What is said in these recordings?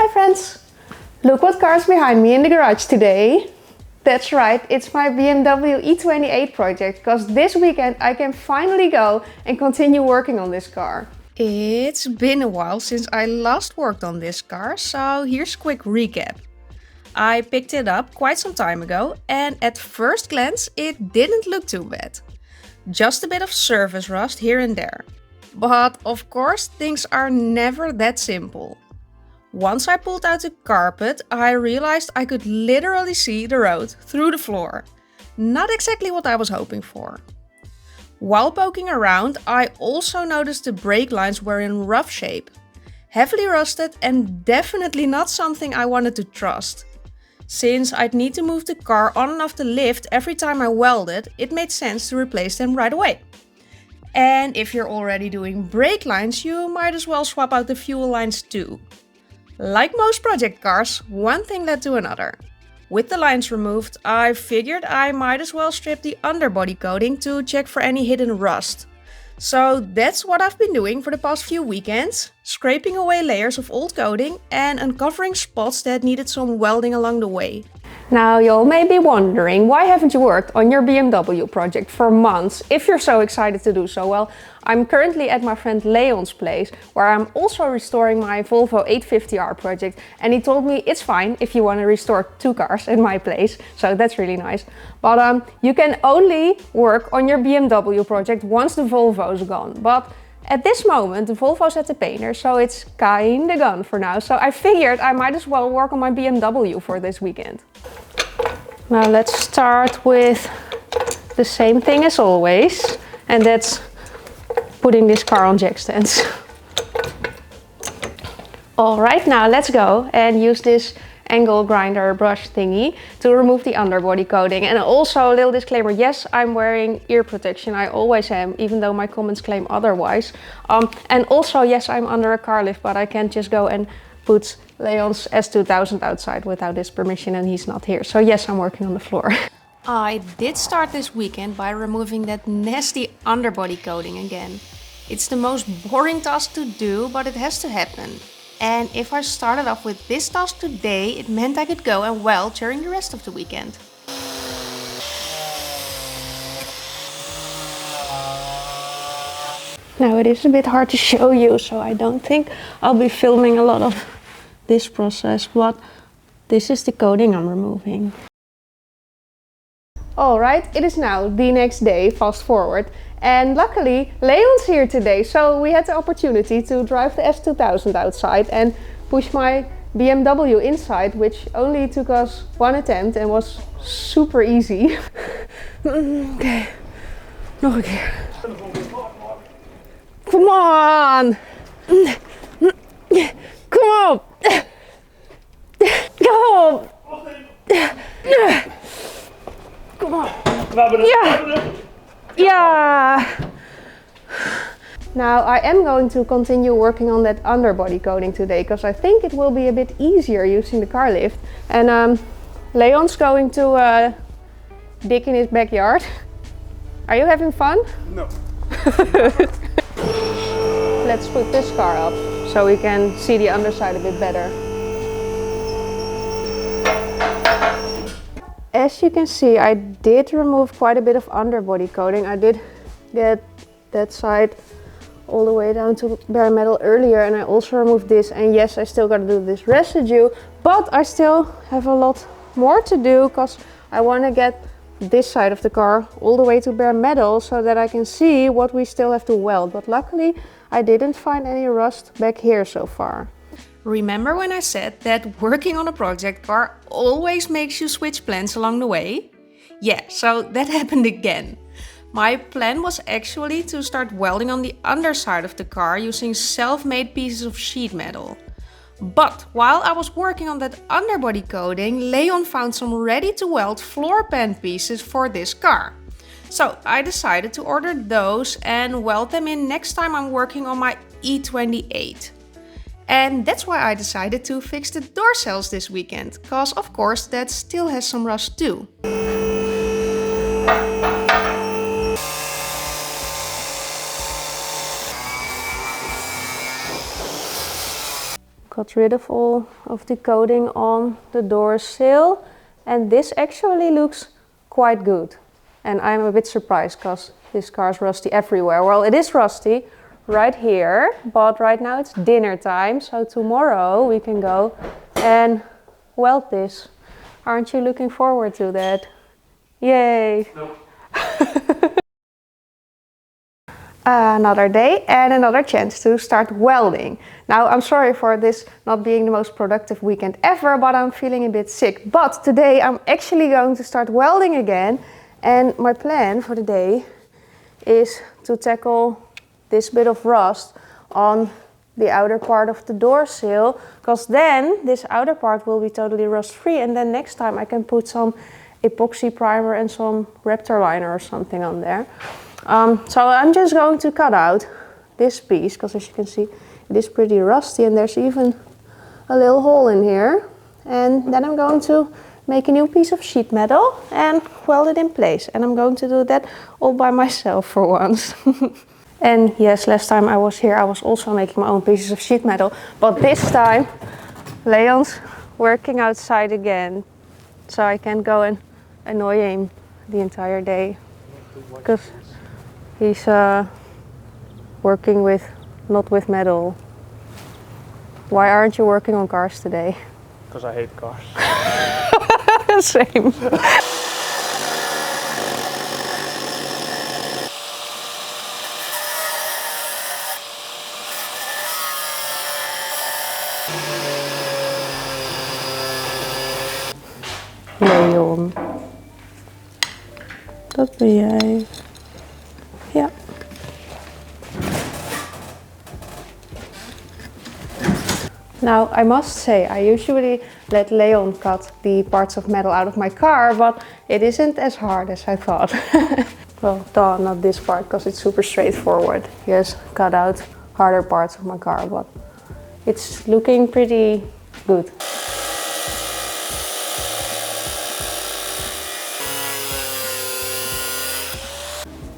Hi friends! Look what car is behind me in the garage today. That's right, it's my BMW E28 project, because this weekend I can finally go and continue working on this car. It's been a while since I last worked on this car, so here's a quick recap. I picked it up quite some time ago and at first glance it didn't look too bad. Just a bit of surface rust here and there. But of course things are never that simple. Once I pulled out the carpet, I realized I could literally see the road through the floor. Not exactly what I was hoping for. While poking around, I also noticed the brake lines were in rough shape. Heavily rusted and definitely not something I wanted to trust. Since I'd need to move the car on and off the lift every time I welded, it made sense to replace them right away. And if you're already doing brake lines, you might as well swap out the fuel lines too. Like most project cars, one thing led to another. With the lines removed, I figured I might as well strip the underbody coating to check for any hidden rust. So that's what I've been doing for the past few weekends, scraping away layers of old coating and uncovering spots that needed some welding along the way. Now you may be wondering, why haven't you worked on your BMW project for months if you're so excited to do so? Well, I'm currently at my friend Leon's place, where I'm also restoring my Volvo 850R project, and he told me it's fine if you want to restore 2 cars at my place, so that's really nice. But you can only work on your BMW project once the Volvo's gone. But at this moment, the Volvo's at the painter, so it's kinda gone for now. So I figured I might as well work on my BMW for this weekend. Now let's start with the same thing as always, and that's putting this car on jack stands. Alright, now let's go and use this angle grinder brush thingy to remove the underbody coating. And also a little disclaimer, yes, I'm wearing ear protection, I always am, even though my comments claim otherwise. And also, yes, I'm under a car lift, but I can't just go and put Leon's S2000 outside without his permission, and he's not here. So yes, I'm working on the floor. I did start this weekend by removing that nasty underbody coating again. It's the most boring task to do, but it has to happen. And if I started off with this task today, it meant I could go and weld during the rest of the weekend. Now it is a bit hard to show you, so I don't think I'll be filming a lot of this process, but this is the coating I'm removing. Alright, it is now the next day, fast forward. And luckily, Leon's here today, so we had the opportunity to drive the S2000 outside and push my BMW inside, which only took us 1 attempt and was super easy. Okay, nog een keer. Come on! Come on! Come on! Come on! Yeah! Yeah! Now I am going to continue working on that underbody coating today, because I think it will be a bit easier using the car lift. And Leon's going to dig in his backyard. Are you having fun? No. Let's put this car up so we can see the underside a bit better. As you can see, I did remove quite a bit of underbody coating. I did get that side all the way down to bare metal earlier, and I also removed this. And yes, I still gotta do this residue, but I still have a lot more to do, because I want to get this side of the car all the way to bare metal so that I can see what we still have to weld. But luckily I didn't find any rust back here so far. Remember when I said that working on a project car always makes you switch plans along the way? Yeah, so that happened again. My plan was actually to start welding on the underside of the car using self-made pieces of sheet metal. But while I was working on that underbody coating, Leon found some ready-to-weld floor pan pieces for this car. So I decided to order those and weld them in next time I'm working on my E28. And that's why I decided to fix the door cells this weekend, because of course that still has some rust too. got rid of all of the coating on the door sill, and this actually looks quite good. And I'm a bit surprised because this car is rusty everywhere. Well, it is rusty right here, but right now it's dinner time, so tomorrow we can go and weld this. Aren't you looking forward to that? Yay! Nope. Another day and another chance to start welding. Now, I'm sorry for this not being the most productive weekend ever, but I'm feeling a bit sick. But today I'm actually going to start welding again, and my plan for the day is to tackle this bit of rust on the outer part of the door sill, because then this outer part will be totally rust free, and then next time I can put some epoxy primer and some Raptor liner or something on there. So I'm just going to cut out this piece, because as you can see it is pretty rusty and there's even a little hole in here. And then I'm going to make a new piece of sheet metal and weld it in place. And I'm going to do that all by myself for once. And yes, last time I was here I was also making my own pieces of sheet metal. But this time Leon's working outside again. So I can't go and annoy him the entire day. Because he's working not with metal. Why aren't you working on cars today? Because I hate cars. Same. Leon. Dat ben jij. Ja. Now, I must say, I usually let Leon cut the parts of metal out of my car, but it isn't as hard as I thought. Well, not this part, because it's super straightforward. He has cut out harder parts of my car, but it's looking pretty good.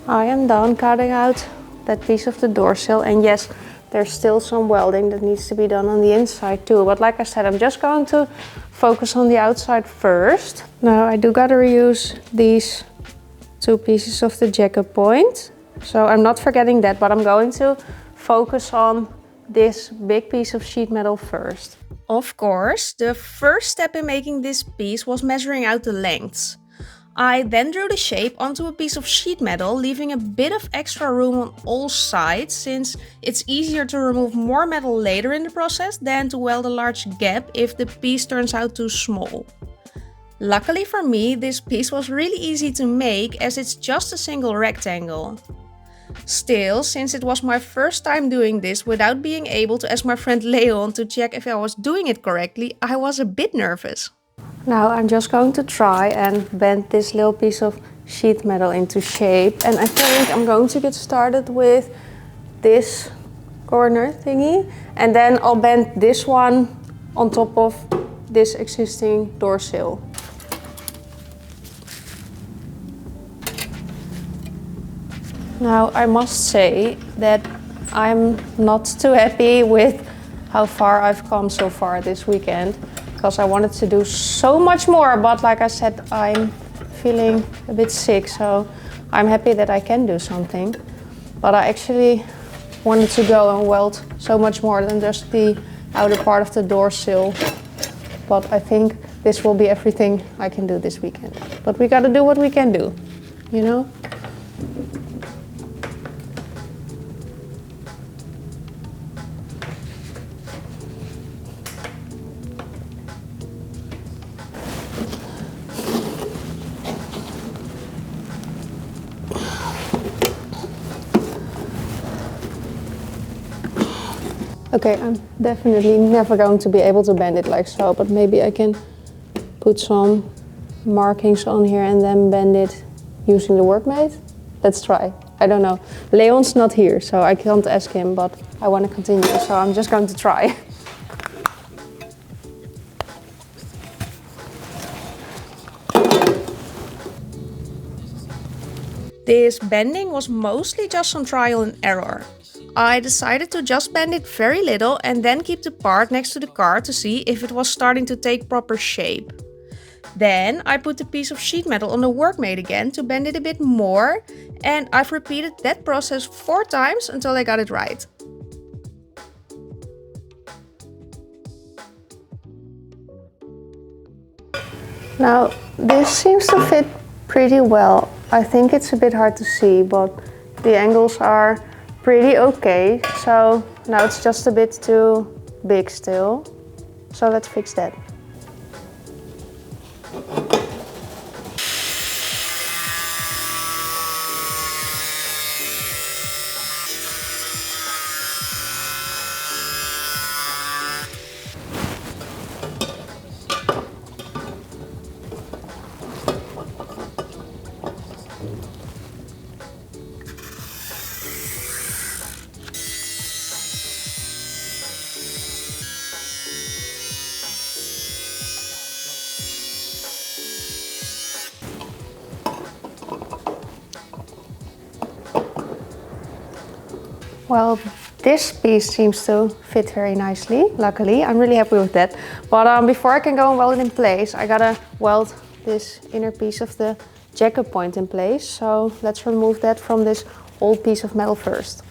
I am done cutting out that piece of the door sill, and yes, there's still some welding that needs to be done on the inside too. But like I said, I'm just going to focus on the outside first. Now I do gotta reuse these two pieces of the jacket point. So I'm not forgetting that, but I'm going to focus on this big piece of sheet metal first. Of course, the first step in making this piece was measuring out the lengths. I then drew the shape onto a piece of sheet metal, leaving a bit of extra room on all sides, since it's easier to remove more metal later in the process than to weld a large gap if the piece turns out too small. Luckily for me, this piece was really easy to make, as it's just a single rectangle. Still, since it was my first time doing this without being able to ask my friend Leon to check if I was doing it correctly, I was a bit nervous. Now I'm just going to try and bend this little piece of sheet metal into shape, and I think I'm going to get started with this corner thingy, and then I'll bend this one on top of this existing door sill. Now I must say that I'm not too happy with how far I've come so far this weekend, because I wanted to do so much more, but like I said, I'm feeling a bit sick, so I'm happy that I can do something. But I actually wanted to go and weld so much more than just the outer part of the door sill. But I think this will be everything I can do this weekend. But we gotta do what we can do, you know? Okay, I'm definitely never going to be able to bend it like so, but maybe I can put some markings on here and then bend it using the workmate. Let's try. I don't know. Leon's not here, so I can't ask him, but I want to continue, so I'm just going to try. This bending was mostly just some trial and error. I decided to just bend it very little and then keep the part next to the car to see if it was starting to take proper shape. Then I put the piece of sheet metal on the workmate again to bend it a bit more, and I've repeated that process 4 times until I got it right. Now this seems to fit pretty well. I think it's a bit hard to see, but the angles are pretty okay. So now it's just a bit too big still. So let's fix that. Well, this piece seems to fit very nicely, luckily. I'm really happy with that. But before I can go and weld it in place, I gotta weld this inner piece of the jacket point in place. So let's remove that from this old piece of metal first.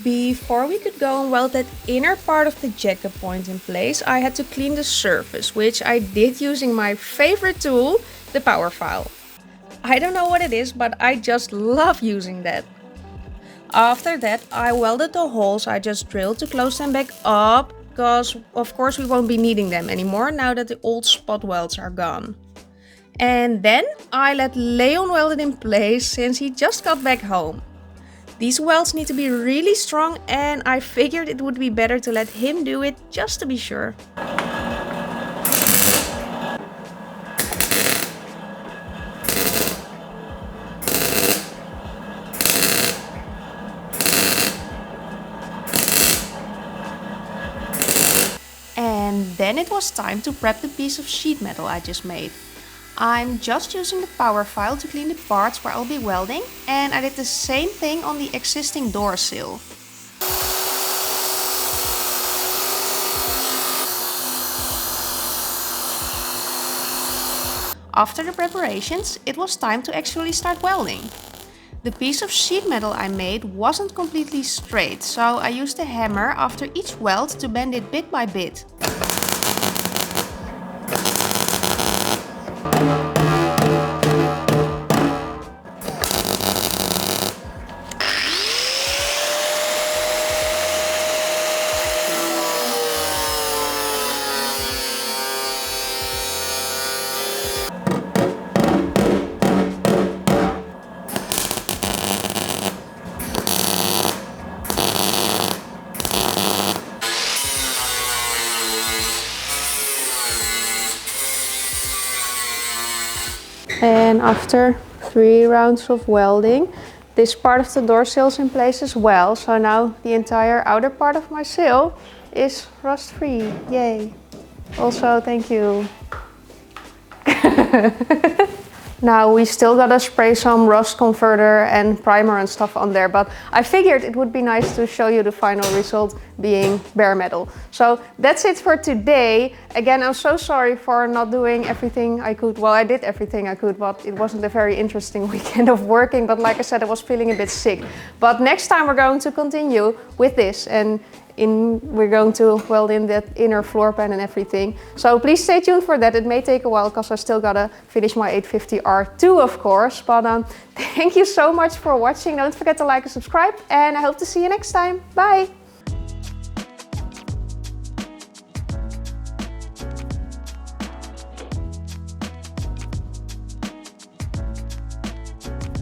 Before we could go and weld that inner part of the jacket point in place, I had to clean the surface, which I did using my favorite tool, the power file. I don't know what it is, but I just love using that. After that, I welded the holes I just drilled to close them back up, because of course we won't be needing them anymore now that the old spot welds are gone. And then I let Leon weld it in place since he just got back home. These welds need to be really strong, and I figured it would be better to let him do it just to be sure. And then it was time to prep the piece of sheet metal I just made. I'm just using the power file to clean the parts where I'll be welding, and I did the same thing on the existing door sill. After the preparations, it was time to actually start welding. The piece of sheet metal I made wasn't completely straight, so I used a hammer after each weld to bend it bit by bit. And after 3 rounds of welding, this part of the door sill is in place as well. So now the entire outer part of my sill is rust free. Yay! Also, thank you. Now we still gotta spray some rust converter and primer and stuff on there, but I figured it would be nice to show you the final result being bare metal. So that's it for today. Again, I'm so sorry for not doing everything I could. Well, I did everything I could, but it wasn't a very interesting weekend of working. But like I said, I was feeling a bit sick. But next time we're going to continue with this, and we're going to weld in that inner floor pan and everything. So please stay tuned for that. It may take a while because I still gotta finish my 850R2, of course. But thank you so much for watching. Don't forget to like and subscribe, and I hope to see you next time. Bye!